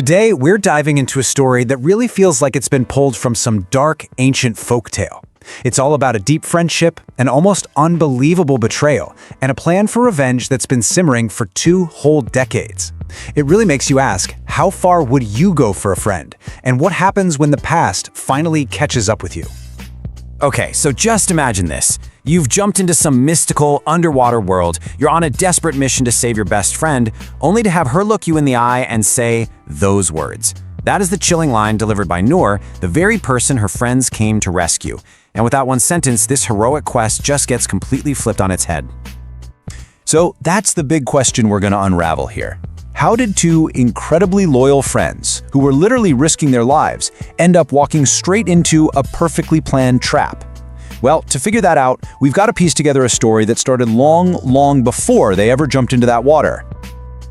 Today, we're diving into a story that really feels like it's been pulled from some dark, ancient folktale. It's all about a deep friendship, an almost unbelievable betrayal, and a plan for revenge that's been simmering for 2 whole decades. It really makes you ask, how far would you go for a friend? And what happens when the past finally catches up with you? Okay, so just imagine this. You've jumped into some mystical, underwater world, you're on a desperate mission to save your best friend, only to have her look you in the eye and say those words. That is the chilling line delivered by Noor, the very person her friends came to rescue. And with that one sentence, this heroic quest just gets completely flipped on its head. So that's the big question we're going to unravel here. How did 2 incredibly loyal friends, who were literally risking their lives, end up walking straight into a perfectly planned trap? Well, to figure that out, we've got to piece together a story that started long before they ever jumped into that water.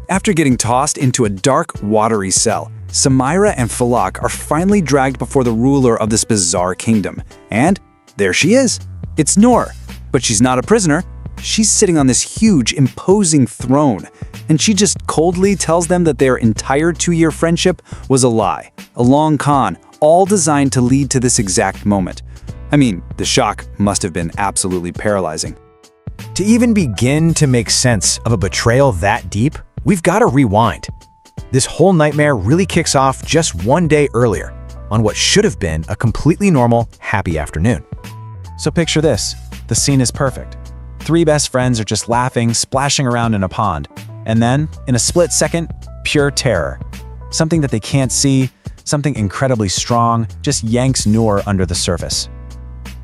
After getting tossed into a dark, watery cell, Samira and Falak are finally dragged before the ruler of this bizarre kingdom. And there she is. It's Noor. But she's not a prisoner. She's sitting on this huge, imposing throne. And she just coldly tells them that their entire 2-year friendship was a lie, a long con, all designed to lead to this exact moment. I mean, the shock must have been absolutely paralyzing. To even begin to make sense of a betrayal that deep, we've got to rewind. This whole nightmare really kicks off just 1 day earlier, on what should have been a completely normal, happy afternoon. So picture this. The scene is perfect. 3 best friends are just laughing, splashing around in a pond. And then, in a split second, pure terror. Something that they can't see, something incredibly strong, just yanks Noor under the surface.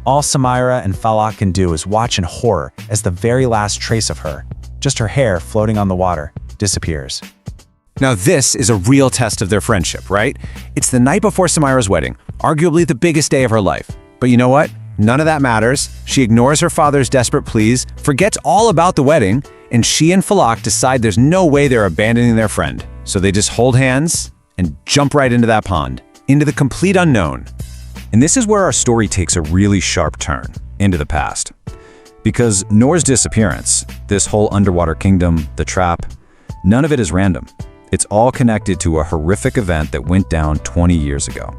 All Samira and Falak can do is watch in horror as the very last trace of her, just her hair floating on the water, disappears. Now this is a real test of their friendship, right? It's the night before Samira's wedding, arguably the biggest day of her life. But you know what? None of that matters. She ignores her father's desperate pleas, forgets all about the wedding, and she and Falak decide there's no way they're abandoning their friend. So they just hold hands and jump right into that pond, into the complete unknown. And this is where our story takes a really sharp turn, into the past. Because Noor's disappearance, this whole underwater kingdom, the trap, none of it is random. It's all connected to a horrific event that went down 20 years ago.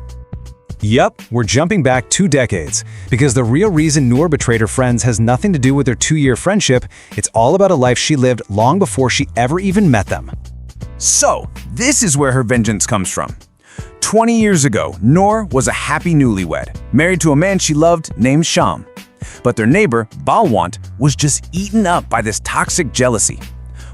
Yep, we're jumping back 2 decades, because the real reason Noor betrayed her friends has nothing to do with their 2-year friendship. It's all about a life she lived long before she ever even met them. So, this is where her vengeance comes from. 20 years ago, Noor was a happy newlywed, married to a man she loved named Sham. But their neighbor, Balwant, was just eaten up by this toxic jealousy.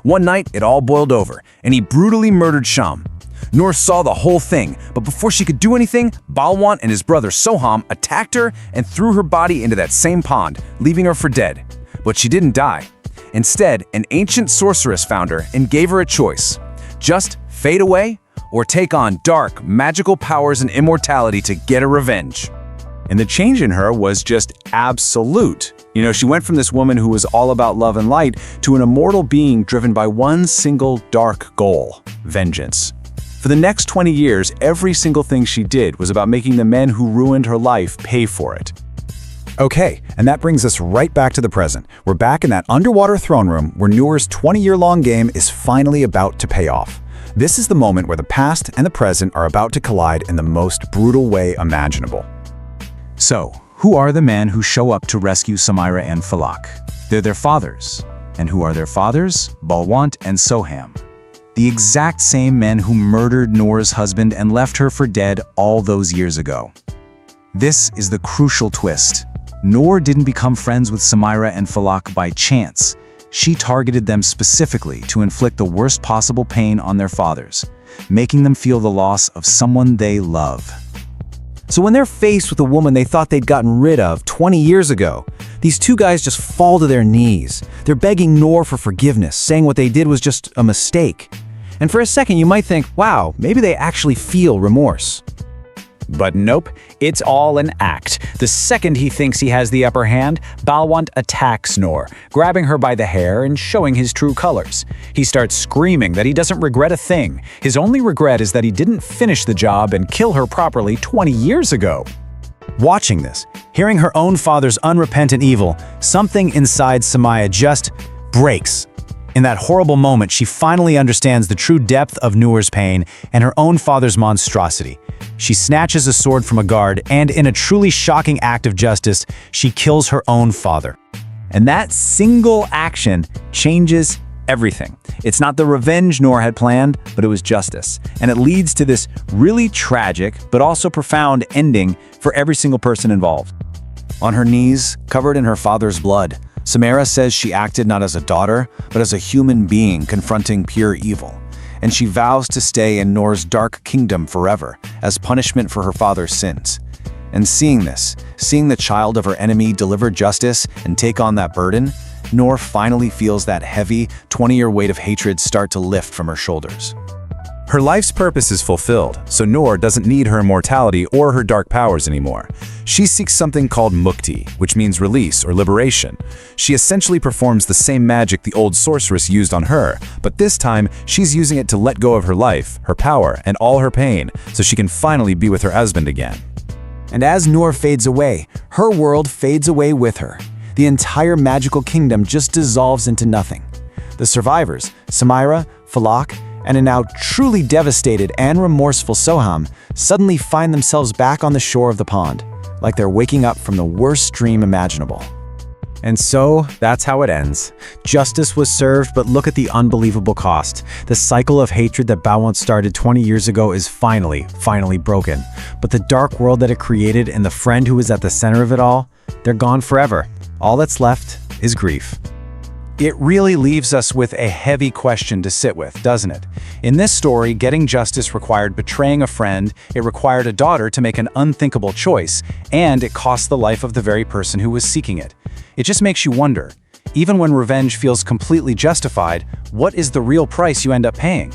One night, it all boiled over, and he brutally murdered Sham. Noor saw the whole thing, but before she could do anything, Balwant and his brother Soham attacked her and threw her body into that same pond, leaving her for dead. But she didn't die. Instead, an ancient sorceress found her and gave her a choice. Just fade away or take on dark, magical powers and immortality to get a revenge. And the change in her was just absolute. You know, she went from this woman who was all about love and light to an immortal being driven by one single dark goal: vengeance. For the next 20 years, every single thing she did was about making the men who ruined her life pay for it. Okay, and that brings us right back to the present. We're back in that underwater throne room where Noor's 20-year-long game is finally about to pay off. This is the moment where the past and the present are about to collide in the most brutal way imaginable. So, who are the men who show up to rescue Samira and Falak? They're their fathers. And who are their fathers? Balwant and Soham. The exact same men who murdered Noor's husband and left her for dead all those years ago. This is the crucial twist. Noor didn't become friends with Samira and Falak by chance. She targeted them specifically to inflict the worst possible pain on their fathers, making them feel the loss of someone they love. So when they're faced with a woman they thought they'd gotten rid of 20 years ago, these 2 guys just fall to their knees. They're begging Noor for forgiveness, saying what they did was just a mistake. And for a second you might think, wow, maybe they actually feel remorse. But nope, it's all an act. The second he thinks he has the upper hand, Balwant attacks Noor, grabbing her by the hair and showing his true colors. He starts screaming that he doesn't regret a thing. His only regret is that he didn't finish the job and kill her properly 20 years ago. Watching this, hearing her own father's unrepentant evil, something inside Samira just breaks. In that horrible moment, she finally understands the true depth of Noor's pain and her own father's monstrosity. She snatches a sword from a guard, and in a truly shocking act of justice, she kills her own father. And that single action changes everything. It's not the revenge Noor had planned, but it was justice. And it leads to this really tragic, but also profound ending for every single person involved. On her knees, covered in her father's blood, Samira says she acted not as a daughter, but as a human being confronting pure evil. And she vows to stay in Noor's dark kingdom forever, as punishment for her father's sins. And seeing this, seeing the child of her enemy deliver justice and take on that burden, Noor finally feels that heavy, 20-year weight of hatred start to lift from her shoulders. Her life's purpose is fulfilled, so Noor doesn't need her immortality or her dark powers anymore. She seeks something called mukti, which means release or liberation. She essentially performs the same magic the old sorceress used on her, but this time she's using it to let go of her life, her power, and all her pain, so she can finally be with her husband again. And as Noor fades away, her world fades away with her. The entire magical kingdom just dissolves into nothing. The survivors, Samira, Falak, and a now truly devastated and remorseful Soham, suddenly find themselves back on the shore of the pond, like they're waking up from the worst dream imaginable. And so, that's how it ends. Justice was served, but look at the unbelievable cost. The cycle of hatred that Balwant started 20 years ago is finally broken. But the dark world that it created and the friend who was at the center of it all, they're gone forever. All that's left is grief. It really leaves us with a heavy question to sit with, doesn't it? In this story, getting justice required betraying a friend, it required a daughter to make an unthinkable choice, and it cost the life of the very person who was seeking it. It just makes you wonder, even when revenge feels completely justified, what is the real price you end up paying?